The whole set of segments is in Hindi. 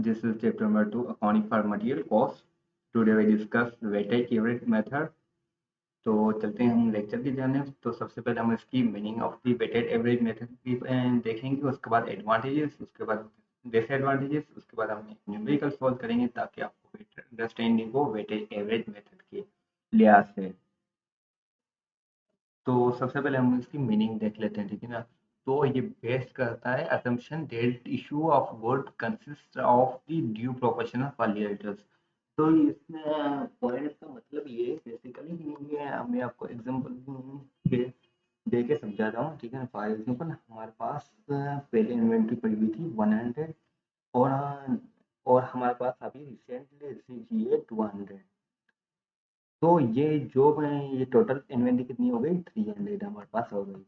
This is chapter number 2, accounting for material cost. Today we discuss weighted average method. तो चलते हैं हम लेक्चर की जानिब। तो सबसे पहले हम इसकी meaning of the weighted average method की देखेंगे, उसके बाद एडवांटेजेस, उसके बाद डिसएडवांटेजेस, उसके बाद हम न्यूमेरिकल सॉल्व करेंगे ताकि आपको बेटर अंडरस्टैंडिंग हो वेटेड एवरेज मेथड के लिहाज से। तो सबसे पहले हम इसकी मीनिंग देख लेते हैं, ठीक है ना। तो ये बेस्ड करता है assumption that issue of good consist of the due proportion of valuators. तो इसमें पॉइंट का मतलब ये बेसिकली ये मैं आपको एग्जांपल के दे के समझाता हूँ, ठीक है ना। फॉर एग्जांपल हमारे पास पहले इन्वेंट्री पड़ी हुई थी 100 और हमारे पास अभी रिसेंटली रिसीव की है 200। तो ये जो मैं ये टोटल इन्वेंट्री कितनी हो गई 300 हमारे पास हो गई।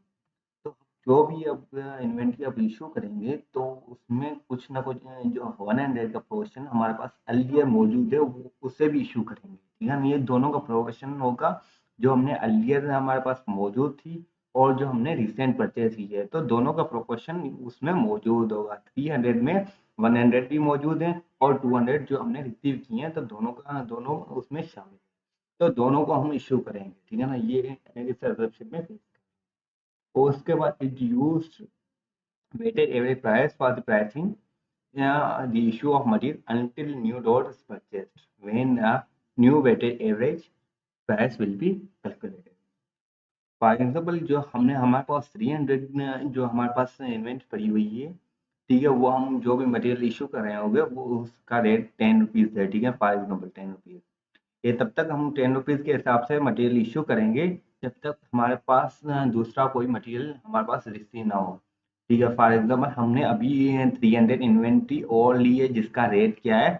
तो जो भी अब इन्वेंट्री अब इशू करेंगे तो उसमें कुछ ना कुछ जो 100 का पोर्शन हमारे पास अर्लियर मौजूद है वो उससे भी इशू करेंगे, ठीक है। ये दोनों का प्रोपोर्शन होगा, जो हमने अर्लियर हमारे पास मौजूद थी और जो हमने रिसेंट परचेज की है, तो दोनों का प्रोपोर्शन उसमें मौजूद होगा। 300 में 100 भी मौजूद है और 200 जो हमने रिसीव किए हैं, तो दोनों उसमें शामिल है। तो दोनों को हम इशू करेंगे, ठीक है ना। ये इस रिलेशनशिप में और उसके बाद it used weighted average price for the pricing the issue of material until new load is purchased, when a new weighted average price will be calculated. For example जो हमने हमारे पास 300 जो हमारे पास इन्वेंट पड़ी हुई है, ठीक है, वो हम जो भी मटेरियल इशू कर रहे होंगे वो उसका रेट 10 रुपीज़ है, ठीक है। फॉर एग्जाम्पल 10 रुपीज़, ये तब तक हम 10 रुपीज़ के हिसाब से मटेरियल इशू करेंगे जब तक हमारे पास दूसरा कोई मटेरियल हमारे पास रिसीव ना हो, ठीक है। फॉर एग्जाम्पल हमने अभी 300 इन्वेंट्री और ली है जिसका रेट क्या है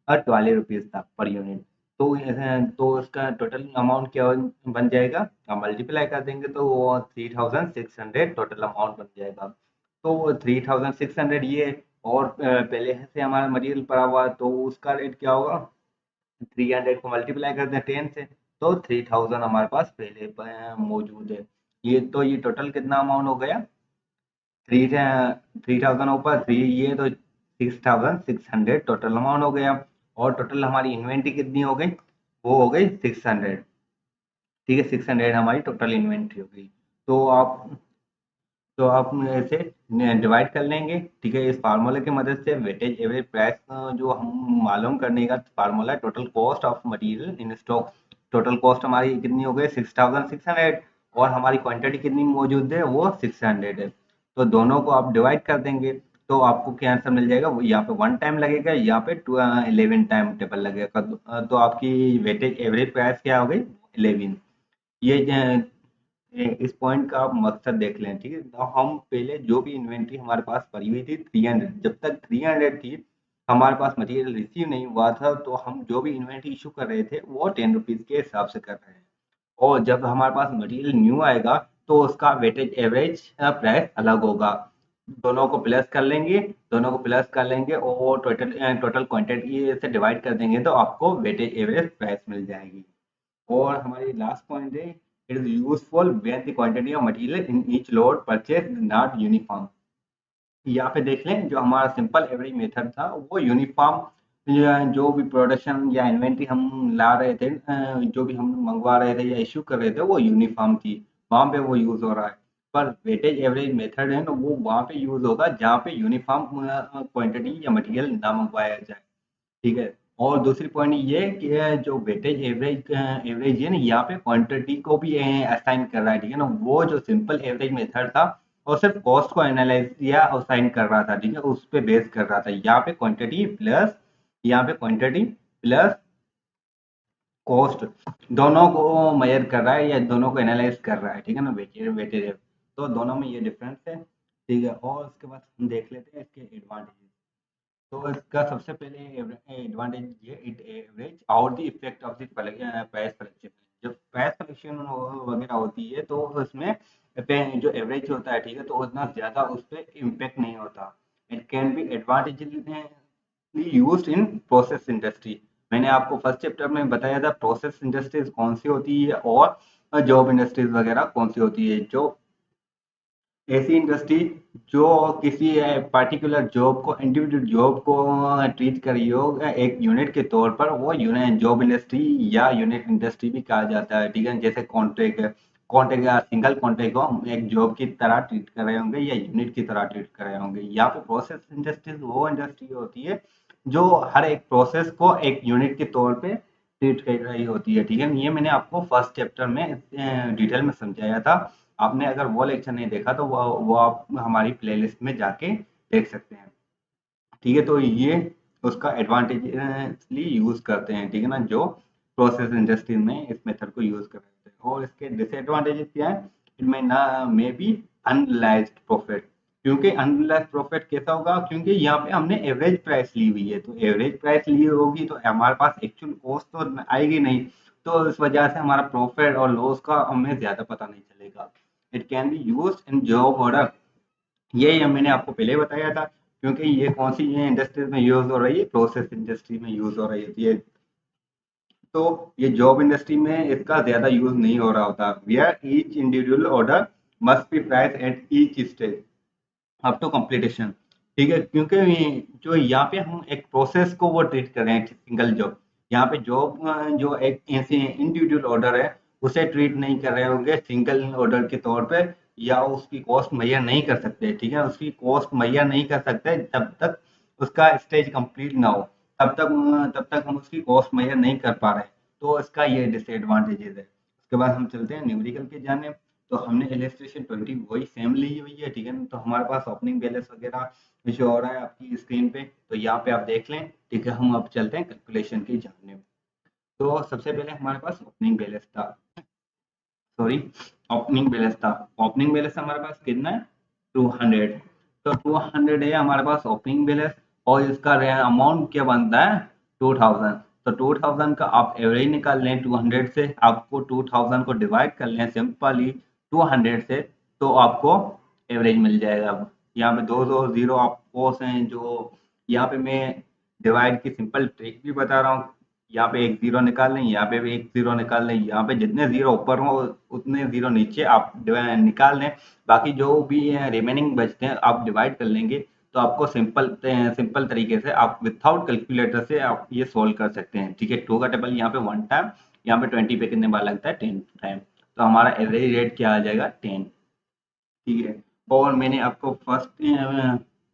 12 रुपीज़ था पर यूनिट। तो उसका टोटल अमाउंट क्या बन जाएगा, हम मल्टीप्लाई कर देंगे तो वो 3600 टोटल अमाउंट बन जाएगा। तो 3600 ये और पहले से हमारा मटेरियल पड़ा हुआ तो उसका रेट क्या होगा, 300 को मल्टीप्लाई कर दें 10 से, तो 3000 हमारे पास पहले मौजूद है। ये टोटल कितना अमाउंट हो गया, 3000 ऊपर 3, ये तो 6600 टोटल अमाउंट हो गया। और टोटल हमारी इन्वेंट्री कितनी हो गई, वो हो गई 600, ठीक है। 600 हमारी टोटल इन्वेंट्री हो गई। तो आप ऐसे डिवाइड कर लेंगे, ठीक है। इस फार्मूला की मदद से वेटेज एवरेज प्राइस जो हम मालूम करने का formula total cost of material in stock. Total cost हमारी कितनी हो गई 6600 और हमारी क्वांटिटी कितनी मौजूद है वो 600 है। तो दोनों को आप डिवाइड कर देंगे तो आपको क्या आंसर मिल जाएगा, यहाँ पे 1 टाइम लगेगा, यहाँ पे 11 टाइम टेबल लगेगा। तो आपकी वेटेज एवरेज प्राइस क्या हो गई 11। ये इस पॉइंट का आप मकसद देख लें, ठीक है। तो हम पहले जो भी इन्वेंट्री हमारे पास पड़ी हुई थी 300, जब तक 300 थी हमारे पास मटेरियल रिसीव नहीं हुआ था, तो हम जो भी इन्वेंट्री इशू कर रहे थे वो 10 रुपीज़ के हिसाब से कर रहे हैं। और जब हमारे पास मटेरियल न्यू आएगा तो उसका वेटेज एवरेज प्राइस अलग होगा। दोनों को प्लस कर लेंगे, और टोटल क्वांटिटी से डिवाइड कर देंगे तो आपको वेटेज एवरेज प्राइस मिल जाएगी। और हमारी लास्ट पॉइंट है, it is useful when the quantity of material in each load purchase not uniform. यहाँ पे देख लें, जो हमारा सिंपल एवरेज मेथड था वो यूनिफॉर्म, जो भी प्रोडक्शन या इन्वेंट्री हम ला रहे थे, जो भी हम मंगवा रहे थे या इश्यू कर रहे थे वो यूनिफॉर्म थी, वहाँ पे वो यूज हो रहा है। पर वेटेज एवरेज मेथड है ना, वो वहाँ पे यूज होगा जहाँ पे यूनिफॉर्म क्वांटिटी या मटेरियल ना मंगवाया जाए, ठीक है। और दूसरी पॉइंट ये कि जो वेटेज एवरेज है ना, यहाँ पे क्वांटिटी को भी असाइन कर रहा है, ठीक है ना। वो जो सिंपल एवरेज मेथड था और सिर्फ कॉस्ट को एनालाइज या असाइन कर रहा था, ठीक है, उस पे बेस कर रहा था। यहाँ पे क्वांटिटी प्लस कॉस्ट दोनों को मेजर कर रहा है या दोनों को एनालाइज कर रहा है, ठीक है ना, वेटेज। तो दोनों में ये डिफरेंस है, ठीक है। और उसके बाद हम देख लेते हैं इसके एडवांटेज। तो इसका सबसे पहले एडवांटेज ये, it average out the effect of the price collection. जब प्राइस कलेक्शन वगैरह होती है तो उसमें जो एवरेज होता है, ठीक है, तो उतना ज़्यादा उस पर इम्पेक्ट नहीं होता। It can be advantageously used in process industry. मैंने आपको फर्स्ट चैप्टर में बताया था प्रोसेस इंडस्ट्रीज कौन सी होती है और जॉब इंडस्ट्रीज वगैरह कौन सी होती है। जो ऐसी इंडस्ट्री जो किसी पर्टिकुलर जॉब को, इंडिविजुअल जॉब को ट्रीट कर रही हो एक यूनिट के तौर पर, वो यूनिट जॉब इंडस्ट्री या यूनिट इंडस्ट्री भी कहा जाता है। ठीक है, जैसे कॉन्ट्रैक्ट है, कॉन्ट्रैक्ट या सिंगल कॉन्ट्रैक्ट को हम एक जॉब की तरह ट्रीट कर रहे होंगे या यूनिट की तरह ट्रीट कर रहे होंगे। यहाँ पे प्रोसेस इंडस्ट्रीज वो इंडस्ट्री होती है जो हर एक प्रोसेस को एक यूनिट के तौर पे ट्रीट कर रही होती है। ठीक है, ये मैंने आपको फर्स्ट चैप्टर में डिटेल में समझाया था। आपने अगर वो लेक्चर नहीं देखा तो वो आप हमारी प्लेलिस्ट में जाके देख सकते हैं। ठीक है, तो ये उसका एडवांटेजली यूज करते हैं। ठीक है ना, जो प्रोसेस इंडस्ट्री में इस मेथड को यूज कर रहे हैं। और इसके डिसएडवांटेजेस क्या है, इनमें ना मे बी अनरियलाइज्ड प्रॉफिट। क्योंकि अनरियलाइज्ड प्रॉफिट कैसा होगा, क्योंकि यहाँ पे हमने एवरेज प्राइस ली हुई है, तो एवरेज प्राइस ली होगी तो हमारे पास एक्चुअल कॉस्ट तो आएगी नहीं। तो इस वजह से हमारा प्रॉफिट और लॉस का हमें ज्यादा पता नहीं चलेगा। It can B use in job order, ये मैंने आपको पहले बताया था। क्योंकि ये कौन सी ये इंडस्ट्रीज में यूज हो रही है, प्रोसेस इंडस्ट्री में यूज हो रही होती है। तो ये जॉब इंडस्ट्री में इसका ज्यादा यूज नहीं हो रहा होता। Where each individual order must be price at each stage up to completion. ठीक है, क्योंकि जो यहाँ पे हम एक प्रोसेस को वो ट्रीट कर रहे हैं सिंगल जॉब। यहाँ पे जॉब जो एक ऐसे इंडिविजुअल ऑर्डर है उसे ट्रीट नहीं कर रहे होंगे सिंगल ऑर्डर के तौर पे, या उसकी कॉस्ट मुहैया नहीं कर सकते। ठीक है, उसकी कॉस्ट मुहैया नहीं कर सकते जब तक उसका स्टेज कंप्लीट ना हो, तब तक हम उसकी कॉस्ट मुहैया नहीं कर पा रहे। तो इसका ये डिसएडवांटेजेस है। उसके बाद हम चलते हैं न्यूमेरिकल के जाने। तो हमने इलस्ट्रेशन 20 वही सेम ली हुई है। ठीक है ना, तो हमारे पास ओपनिंग बैलेंस वगैरह जो हो रहा है आपकी स्क्रीन पे, तो यहाँ पे आप देख लें। ठीक है, हम अब चलते हैं कैलकुलेशन की जानने में। तो सबसे पहले हमारे पास ओपनिंग बैलेंस था, सॉरी, ओपनिंग बैलेंस था। ओपनिंग बैलेंस हमारे पास कितना है, 200। तो 200 है हमारे पास ओपनिंग बैलेंस, और इसका अमाउंट क्या बनता है, 2000। तो 2000 का आप एवरेज निकाल लें 200 से, आपको 2000 को डिवाइड कर लें सिंपली 200 से, तो आपको एवरेज मिल जाएगा। अब यहाँ पे दो दो जीरो आपको हैं जो, यहाँ पे मैं डिवाइड की सिंपल ट्रिक भी बता रहा हूँ। यहाँ पे एक जीरो निकाल लें, यहाँ पे भी एक जीरो निकाल लें, यहाँ पे जितने जीरो ऊपर हो उतने जीरो नीचे आप निकाल लें। बाकी जो भी रिमेनिंग बचते हैं आप डिवाइड कर लेंगे। तो आपको सिंपल सिंपल तरीके से आप विथआउट कैलकुलेटर से आप ये सोल्व कर सकते हैं। ठीक है, टू का टेबल यहाँ पे 1 टाइम, यहाँ पे 20 पे कितने बार लगता है, 10 टाइम। तो हमारा एवरेज रेट क्या आ जाएगा, 10। ठीक है, और मैंने आपको फर्स्ट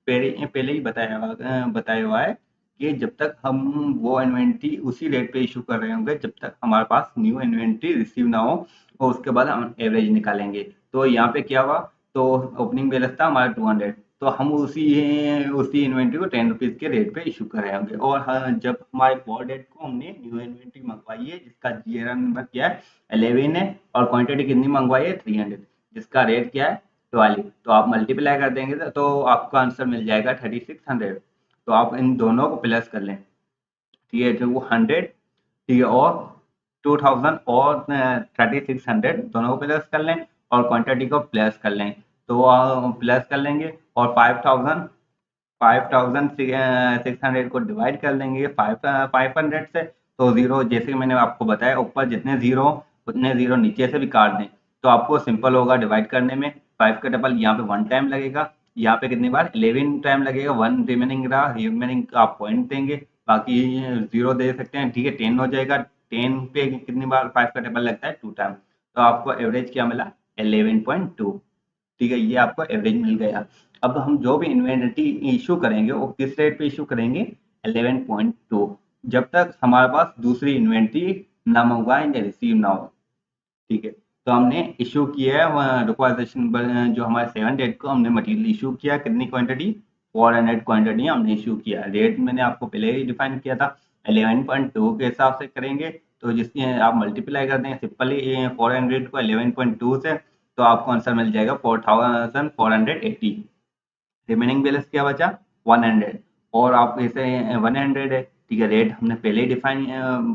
पहले ही बताया हुआ है कि जब तक हम वो इन्वेंट्री उसी रेट पे इशू कर रहे होंगे जब तक हमारे पास न्यू इन्वेंट्री रिसीव ना हो, और उसके बाद हम एवरेज निकालेंगे। तो यहाँ पे क्या हुआ, तो ओपनिंग बैलेंस था हमारा 200, तो हम उसी उसी इन्वेंट्री को 10 रुपीज के रेट पे इशू कर रहे होंगे। और हाँ, जब हमारे फॉर डेट को हमने न्यू इन्वेंट्री मंगवाई है जिसका जीआरआर नंबर क्या है, 11 है, और क्वांटिटी कितनी मंगवाई है, 300, जिसका रेट क्या है, 12। तो आप मल्टीप्लाई कर देंगे तो आपका आंसर मिल जाएगा 3600। तो आप इन दोनों को प्लस कर लें। ठीक है, तो वो 100, ठीक है, और 2000 और 3600 दोनों को प्लस कर लें, और क्वांटिटी को प्लस कर लें। तो प्लस कर लेंगे, और 5600 को डिवाइड कर लेंगे 500 से। तो जीरो, जैसे मैंने आपको बताया, ऊपर जितने जीरो उतने जीरो नीचे से भी काट दें, तो आपको सिंपल होगा डिवाइड करने में। 5 का डबल यहाँ पे 1 टाइम लगेगा, यहाँ पे कितनी बार, 11 टाइम लगेगा। 1 रिमेनिंग रहा, रिमेनिंग आप पॉइंट देंगे, बाकी जीरो दे सकते हैं। ठीक है, 10 हो जाएगा। 10 पे कितनी बार 5 का डबल लगता है, 2 टाइम। तो आपको एवरेज क्या मिला, 11.2। ठीक है, ये आपको एवरेज मिल गया। अब हम जो भी इन्वेंटरी इशू करेंगे वो किस रेट पे इशू करेंगे, 11.2, जब तक हमारे पास दूसरी इन्वेंटरी ना मंगवाएं या रिसीव ना हो। ठीक है, तो हमने इशू किया है रिक्वायरेशन जो हमारे 7 डेट को हमने मटेरियल इशू किया, कितनी क्वांटिटी, 400 क्वांटिटी हमने इशू किया। रेट मैंने आपको पहले ही डिफाइन किया था, 11.2 के हिसाब से करेंगे। तो जिसकी आप मल्टीप्लाई कर देंगे सिंपली 400 को 11.2 से, तो आपको आंसर मिल जाएगा 4480। रिमेनिंग बैलेंस क्या बचा, 100। और आप इसे 100 है, ठीक है, रेट हमने पहले ही डिफाइन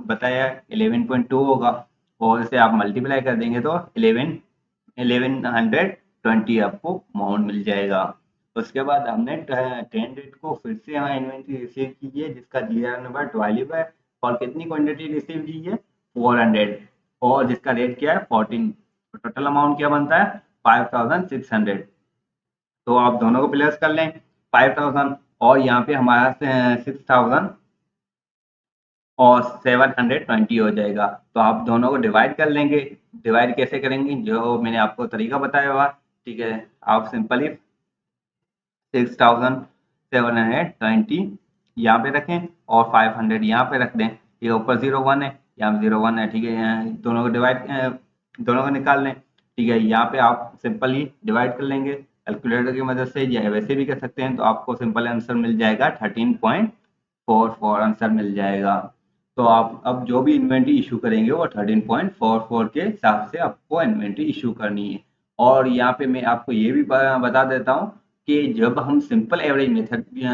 बताया है, 11.2 होगा। और इसे आप मल्टीप्लाई कर देंगे तो 1120 आपको अमाउंट मिल जाएगा। उसके बाद हमने 10 डेट को फिर से यहाँ इन्वेंट्री रिसीव की है जिसका जीआर नंबर 12 है, और कितनी क्वांटिटी रिसीव की है, 400, और जिसका रेट क्या है, 14। तो टोटल अमाउंट क्या बनता है, 5600। तो आप दोनों को प्लस कर लें 5000 और यहाँ पे हमारा 6000 और 720 हो जाएगा। तो आप दोनों को डिवाइड कर लेंगे। डिवाइड कैसे करेंगे जो मैंने आपको तरीका बताया हुआ, ठीक है। आप सिंपली 6720 यहाँ पे रखें और 500 यहाँ पे रख दें। ये ऊपर 01 है, यहाँ पे 01 है, ठीक है। दोनों को डिवाइड दोनों को निकाल लें, ठीक है। यहाँ पे आप सिंपली डिवाइड कर लेंगे कैलकुलेटर की मदद से, या वैसे भी कर सकते हैं। तो आपको सिंपल आंसर मिल जाएगा 13.44 आंसर मिल जाएगा। तो आप अब जो भी इन्वेंट्री इशू करेंगे वो 13.44 के हिसाब से आपको इन्वेंट्री इशू करनी है। और यहाँ पे मैं आपको ये भी बता देता हूँ कि जब हम सिंपल एवरेज मेथड के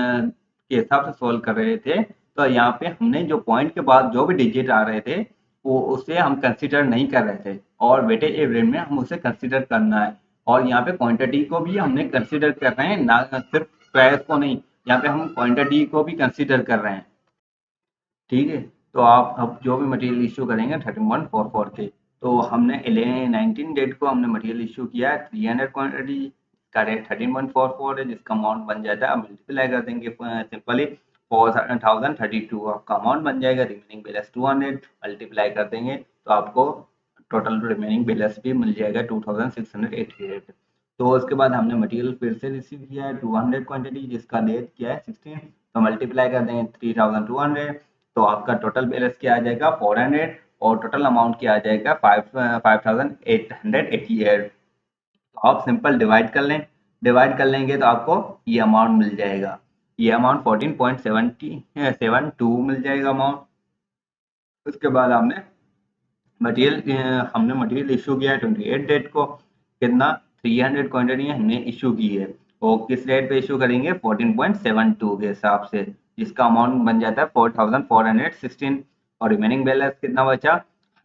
हिसाब से सॉल्व कर रहे थे, तो यहाँ पे हमने जो पॉइंट के बाद जो भी डिजिट आ रहे थे वो उसे हम कंसिडर नहीं कर रहे थे, और वेटेज एवरेज में हम उसे कंसिडर करना है। और यहाँ पे क्वांटिटी को भी हमने कंसिडर कर रहे हैं, ना सिर्फ प्राइस को नहीं। यहाँ पे हम क्वांटिटी को भी कंसिडर कर रहे हैं, ठीक है। तो आप अब जो भी मटेरियल इशू करेंगे 3144 के, तो हमने 19 डेट को हमने मटेरियल इशू किया है 300 क्वांटिटी का रेट 13.44 है, जिसका अमाउंट बन जाता है। मल्टीप्लाई कर देंगे सिंपली 4032 आपका अमाउंट बन जाएगा। रिमेनिंग बैलेंस 200 मल्टीप्लाई कर देंगे तो आपको टोटल रिमेनिंग बैलेंस भी मिल जाएगा 2688। तो उसके बाद हमने मटेरियल फिर से रिसीव किया है 200 क्वांटिटी, जिसका डेट क्या है 16, तो मल्टीप्लाई कर देंगे 3200। तो आपका टोटल बैलेंस क्या आ जाएगा 400, और टोटल अमाउंट क्या आ जाएगा 5888। तो आप सिंपल डिवाइड कर लें। डिवाइड कर लेंगे तो आपको ये अमाउंट मिल जाएगा। ये अमाउंट 14.72 मिल जाएगा अमाउंट। उसके बाद हमने मटेरियल इशू किया है 28 डेट को। कितना 300 क्वांटिटी हमने इशू की है। और किस रेट पे इशू करेंगे 14.72 के हिसाब से, जिसका अमाउंट बन जाता है 4416। और रिमेनिंग बैलेंस कितना बचा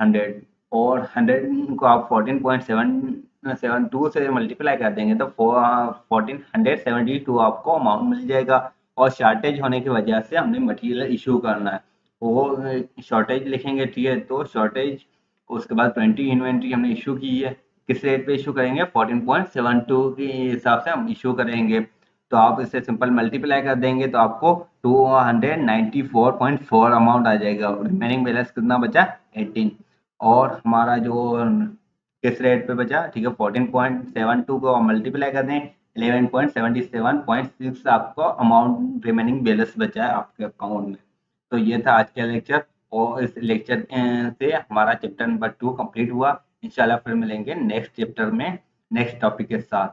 100। और 100 को आप 14.72 से मल्टीप्लाई कर देंगे तो 1472 आपको अमाउंट मिल जाएगा। और शॉर्टेज होने की वजह से हमने मटेरियल इशू करना है, वो शॉर्टेज लिखेंगे, ठीक है। तो शॉर्टेज, उसके बाद 20 इन्वेंट्री हमने इशू की है। किस रेट पे इशू करेंगे 14.72 के हिसाब से हम इशू करेंगे। तो आप इसे सिंपल मल्टीप्लाई कर देंगे तो आपको 294.4 अमाउंट आ जाएगा। रिमेनिंग बैलेंस कितना बचा 18। और हमारा जो किस रेट पे बचा, ठीक है, 14.72 को मल्टीप्लाई कर दें 11.77.6 आपको अमाउंट रिमेनिंग बैलेंस बचा है आपके अकाउंट में। तो ये था आज का लेक्चर। और इस लेक्चर से हमारा चैप्टर नंबर 2 कंप्लीट हुआ। इंशाल्लाह फिर मिलेंगे नेक्स्ट चैप्टर में नेक्स्ट टॉपिक के साथ।